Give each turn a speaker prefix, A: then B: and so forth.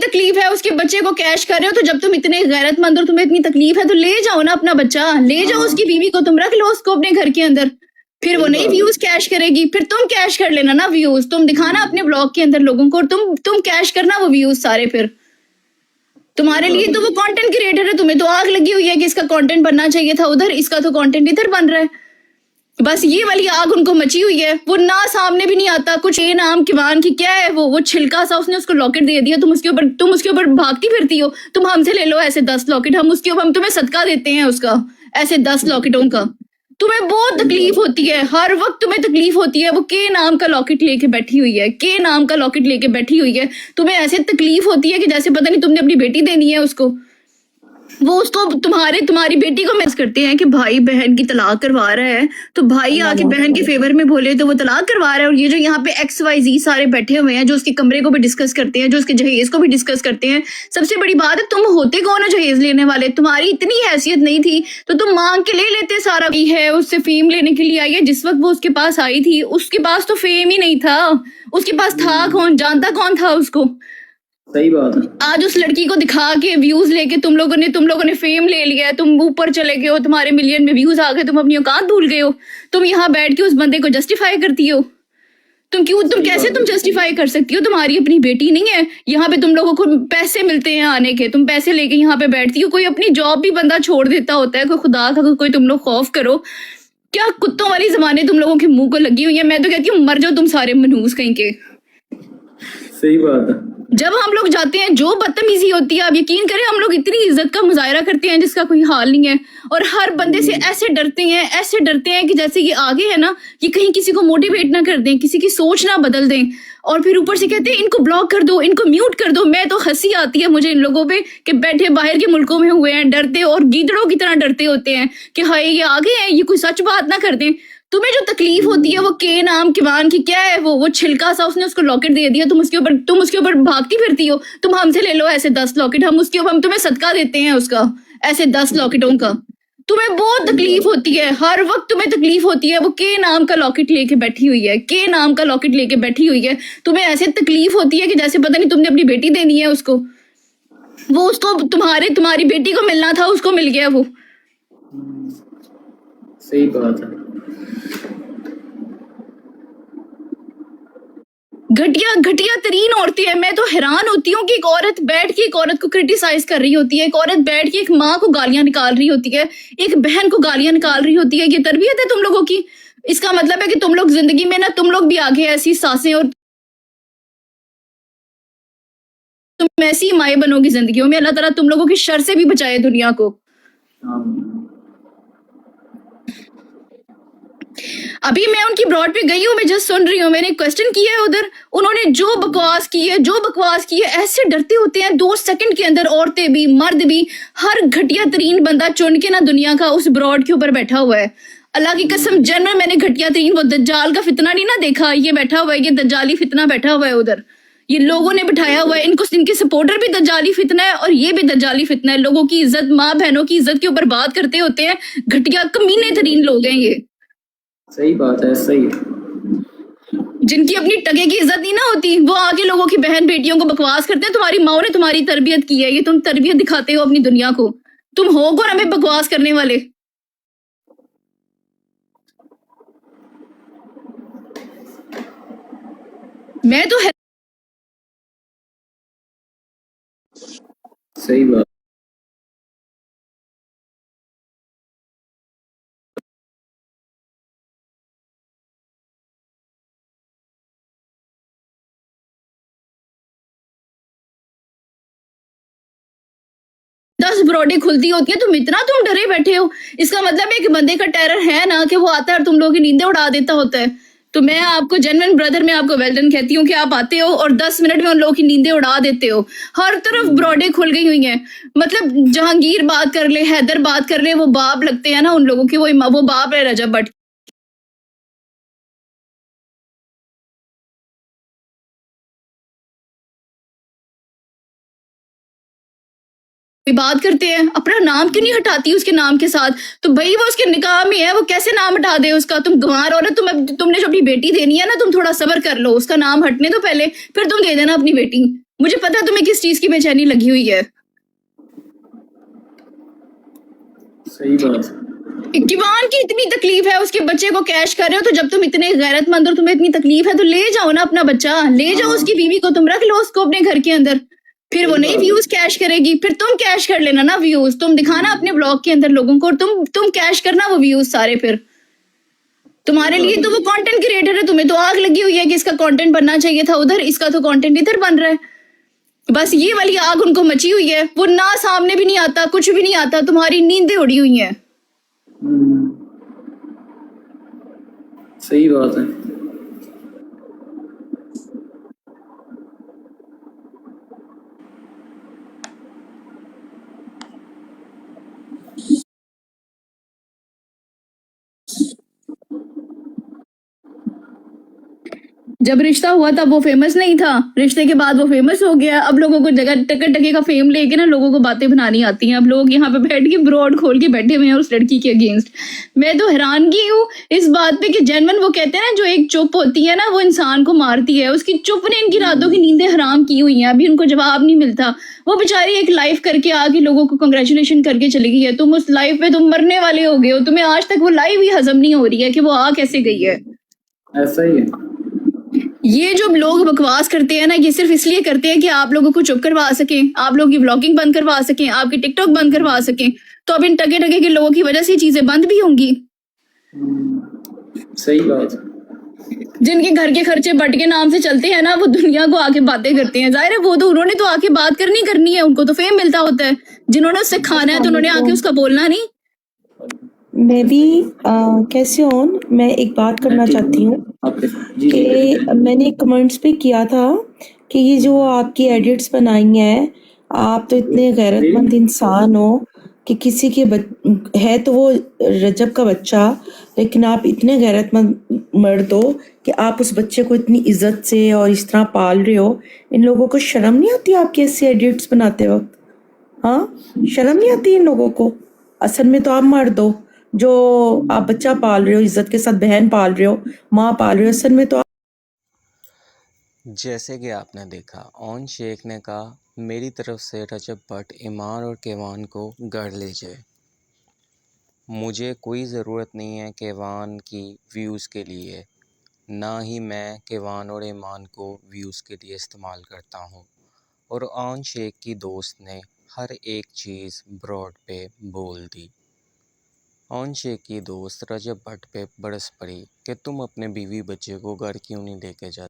A: तकलीफ है उसके बच्चे को कैश कर रहे हो, तो जब तुम इतने गैरतमंद और तुम्हें इतनी तकलीफ है तो ले जाओ ना अपना बच्चा, ले जाओ उसकी बीवी को, तुम रख लो उसको अपने घर के अंदर, फिर वो नहीं व्यूज कैश करेगी, फिर तुम कैश कर लेना ना व्यूज, तुम दिखाना अपने ब्लॉग के अंदर लोगों को, तुम कैश करना वो व्यूज सारे, फिर तुम्हारे लिए तो वो कंटेंट क्रिएटर है, तुम्हें तो आग लगी हुई है कि इसका कंटेंट बनना चाहिए था उधर, इसका तो कंटेंट इधर बन रहा है, बस ये वाली आग उनको मची हुई है, वो ना सामने भी नहीं आता कुछ, ये नाम किमान की क्या है वो छिलका सा उसने उसको लॉकेट दे दिया, तुम उसके ऊपर भागती फिरती हो, तुम हमसे ले लो ऐसे 10 लॉकेट, हम तुम्हें सदका देते हैं उसका, ऐसे 10 लॉकेटों का, तुम्हें बहुत तकलीफ होती है, हर वक्त तुम्हें तकलीफ होती है, वो के नाम का लॉकेट लेके बैठी हुई है, के नाम का लॉकेट लेके बैठी हुई है, तुम्हें ऐसे तकलीफ होती है कि जैसे पता नहीं तुमने अपनी बेटी देनी है उसको, वो उसको तुम्हारी बेटी को मिस करते हैं कि भाई बहन की तलाक करवा रहा है, तो भाई आके बहन के फेवर में बोले तो वो तलाक करवा रहा है, और ये जो यहाँ पे XYZ सारे बैठे हुए हैं जो उसके कमरे को भी डिस्कस करते हैं, जो उसके जहेज को भी डिस्कस करते हैं, सबसे बड़ी बात है तुम होते कौन हो जहेज लेने वाले, तुम्हारी इतनी हैसियत नहीं थी तो तुम मांग के ले लेते सारा, है उससे फेम लेने के लिए आई है, जिस वक्त वो उसके पास आई थी उसके पास तो फेम ही नहीं था, उसके पास था कौन, जानता कौन था उसको,
B: सही बात है।
A: आज उस लड़की को दिखा के व्यूज लेके तुम लोगों ने फेम ले लिया है, तुम ऊपर चले गए हो, तुम्हारे मिलियन में व्यूज आ गए, तुम अपनी औकात भूल गए हो, तुम यहाँ बैठ के उस बंदे को जस्टिफाई करती हो, तुम कैसे जस्टिफाई कर सकती हो, तुम्हारी अपनी बेटी नहीं है, यहाँ पे तुम लोगों को पैसे मिलते हैं आने के, तुम पैसे लेके यहाँ पे बैठती हो, कोई अपनी जॉब भी बंदा छोड़ देता होता है, कोई खुदा का कोई तुम लोग खौफ करो, क्या कुत्तों वाली जबानें तुम लोगों के मुंह को लगी हुई है, मैं तो कहती हूँ मर जाओ तुम सारे मनूस कहीं के।
B: सही बात है।
A: जब हम लोग जाते हैं जो बदतमीजी होती है, आप यकीन करें हम लोग इतनी इज्जत का मुजाहरा करते हैं जिसका कोई हाल नहीं है, और हर बंदे से ऐसे डरते हैं कि जैसे ये आगे है ना, ये कहीं किसी को मोटिवेट ना कर दें, किसी की सोच ना बदल दें, और फिर ऊपर से कहते हैं इनको ब्लॉक कर दो, इनको म्यूट कर दो। मैं तो हंसी आती है मुझे इन लोगों पे कि बैठे बाहर के मुल्कों में हुए हैं, डरते और गीदड़ों की तरह डरते होते हैं कि हाय ये आगे हैं, ये कोई सच बात ना कर दें। तुम्हें जो तकलीफ होती है वो के नाम किमान की क्या है, वो छिलका सा उसने उसको लॉकेट दे दिया, तुम उसके ऊपर भागती फिरती हो, तुम हमसे ले लो ऐसे 10 लॉकेट, हम तुम्हें सदका देते हैं उसका, ऐसे 10 लॉकेटों का, तुम्हें बहुत तकलीफ होती है, हर वक्त तुम्हें तकलीफ होती है, वो के नाम का लॉकेट लेके बैठी हुई है, के नाम का लॉकेट लेके बैठी हुई है, तुम्हें ऐसे तकलीफ होती है कि जैसे पता नहीं तुमने अपनी बेटी देनी है उसको, वो उसको तुम्हारी बेटी को मिलना था उसको मिल गया वो।
B: सही बात है।
A: घटिया तरीन औरतें हैं। मैं तो हैरान होती हूँ कि एक औरत बैठ के एक औरत को क्रिटिसाइज कर रही होती है, एक औरत बैठ के एक माँ को गालियां निकाल रही होती है, एक बहन को गालियां निकाल रही होती है। ये तरबियत है तुम लोगों की? इसका मतलब है कि तुम लोग जिंदगी में ना, तुम लोग भी आगे ऐसी सासें और तुम ऐसी माएँ बनोगी जिंदगियों में। अल्लाह ताला तुम लोगों की शर से भी बचाए दुनिया को। अभी मैं उनकी ब्रॉड पे गई हूँ, मैं जस्ट सुन रही हूँ, मैंने क्वेश्चन किया है उधर, उन्होंने जो बकवास की है ऐसे डरते होते हैं 2 सेकंड के अंदर, औरतें भी मर्द भी, हर घटिया तरीन बंदा चुन के ना दुनिया का उस ब्रॉड के ऊपर बैठा हुआ है। अल्लाह की कसम जनरल मैंने घटिया तरीन वो दज्जाल का फितना नहीं ना देखा, ये बैठा हुआ है, ये दज्जाली फितना बैठा हुआ है उधर, ये लोगों ने बिठाया हुआ है इनको, इनके सपोर्टर भी दज्जाली फितना है और ये भी दज्जाली फितना है। लोगों की इज्जत, माँ बहनों की इज्जत के ऊपर बात करते होते हैं, घटिया कमीने तरीन लोग हैं ये।
B: सही बात है, सही।
A: जिनकी अपनी टके की इज्जत नहीं ना होती, वो आगे लोगों की बहन बेटियों को बकवास करते हैं। तुम्हारी माँ ने तुम्हारी तरबियत की है, ये तुम तरबियत दिखाते हो अपनी दुनिया को, तुम हो कौन हमें बकवास करने वाले? मैं तो
B: सही बात।
A: दस ब्रॉडी खुलती होती है, तुम डरे बैठे हो। इसका मतलब है कि बंदे का टेरर है ना कि वो आता है और तुम लोगों की नींदें उड़ा देता होता है। तो मैं आपको जेन्युइन ब्रदर, मैं आपको वेल डन कहती हूँ कि आप आते हो और 10 मिनट में उन लोगों की नींदें उड़ा देते हो। हर तरफ ब्रॉडे खुल गई हुई हैं। मतलब जहांगीर बात कर ले, हैदर बात कर ले, वो बाप लगते हैं ना उन लोगों के, वो बाप है रजब भट्ट। बात करते हैं, अपना नाम क्यों नहीं हटाती उसके नाम के साथ? तो भाई वो उसके निकाह में है, वो कैसे नाम हटा दे उसका? तुम गंवार औरत, तुमने जो अपनी बेटी देनी है ना, तुम थोड़ा सब्र कर लो, उसका नाम हटने दो पहले, फिर तुम दे देना अपनी बेटी। मुझे पता है तुम्हें किस चीज की बेचैनी लगी हुई है।
B: सही बात है।
A: इक्बाल की इतनी तकलीफ है, उसके बच्चे को कैश कर रहे हो, तो जब तुम इतने गैरतमंद और तुम्हें इतनी तकलीफ है तो ले जाओ ना अपना बच्चा, ले जाओ उसकी बीवी को, तुम रख लो उसको अपने घर के अंदर। फिर वो
B: सही
A: नहीं
B: बात है।
A: व्यूज कैश करेगी, फिर तुम कैश कर लेना ना व्यूज, तुम दिखाना अपने ब्लॉग के अंदर लोगों को, तुम कैश करना वो व्यूज सारे। फिर तुम्हारे
B: सही
A: लिए
B: बात
A: तो वो कंटेंट क्रिएटर है, तुम्हें तो आग लगी हुई है कि इसका कंटेंट बनना चाहिए था उधर, इसका तो कंटेंट इधर बन रहा है। बस ये वाली आग उनको मची हुई है, वो ना सामने भी नहीं आता, कुछ भी नहीं आता, तुम्हारी नींदें उड़ी हुई हैं।
B: सही बात है।
A: जब रिश्ता हुआ था वो फेमस नहीं था, रिश्ते के बाद वो फेमस हो गया। अब लोगों को जगह टके टके का फेम लेके ना लोगों को बातें बनानी आती हैं। अब लोग यहाँ पे बैठ के ब्रॉड खोल के बैठे हुए हैं उस लड़की के अगेंस्ट। मैं तो हैरानगी हूँ इस बात पे कि जेन्युइन वो कहते हैं ना, जो एक चुप होती है ना वो इंसान को मारती है, उसकी चुप ने इनकी रातों की नींदें हराम की हुई हैं। अभी उनको जवाब नहीं मिलता। वो बेचारी एक लाइव करके आके लोगों को कंग्रेचुलेशन करके चली गई है। तुम उस लाइव पे तुम मरने वाले हो गए हो, तुम्हें आज तक वो लाइव ही हजम नहीं हो रही है कि वो आ कैसे गई है।
B: ऐसा ही है।
A: ये जो लोग बकवास करते हैं ना, ये सिर्फ इसलिए करते हैं कि आप लोगों को चुप करवा सकें, आप लोगों की व्लॉगिंग बंद करवा सकें, आपकी टिकटॉक बंद करवा सकें। तो अब इन टके टके के लोगों की वजह से ये चीजें बंद भी होंगी।
B: सही बात है।
A: जिनके घर के खर्चे बट के नाम से चलते हैं ना, वो दुनिया को आके बातें करते हैं। जाहिर है वो तो उन्होंने तो आके बात करनी है, उनको तो फेम मिलता होता है। जिन्होंने उससे खाना है तो उन्होंने आके उसका बोलना नहीं।
C: मैं भी कैसे हो? मैं एक बात करना चाहती हूँ
B: जी जी
C: कि मैंने कमेंट्स पे किया था कि ये जो आपकी एडिट्स बनाई हैं, आप तो इतने गैरतमंद इंसान हो कि किसी के है तो वो रजब का बच्चा, लेकिन आप इतने गैरतमंद मर्द हो कि आप उस बच्चे को इतनी इज्जत से और इस तरह पाल रहे हो। इन लोगों को शर्म नहीं आती आपके ऐसे एडिट्स बनाते वक्त? हाँ, शर्म नहीं आती इन लोगों को? असल में तो आप मर्द हो, जो आप बच्चा पाल रहे हो, इज्जत के साथ बहन पाल रहे हो, माँ पाल रहे हो। असल में तो
D: जैसे कि आपने देखा, ओन शेख ने कहा मेरी तरफ से रजब भट्ट, ईमान और केवान को गढ़ लीजिए। मुझे कोई ज़रूरत नहीं है केवान की व्यूज़ के लिए, ना ही मैं केवान और ईमान को व्यूज़ के लिए इस्तेमाल करता हूँ। और ओन शेख की दोस्त ने हर एक चीज़ ब्रॉड पे बोल दी। ओन शेख की दोस्त रजब भट्ट पे बरस पड़ी कि तुम अपने बीवी बच्चे को घर क्यों नहीं लेके जाते।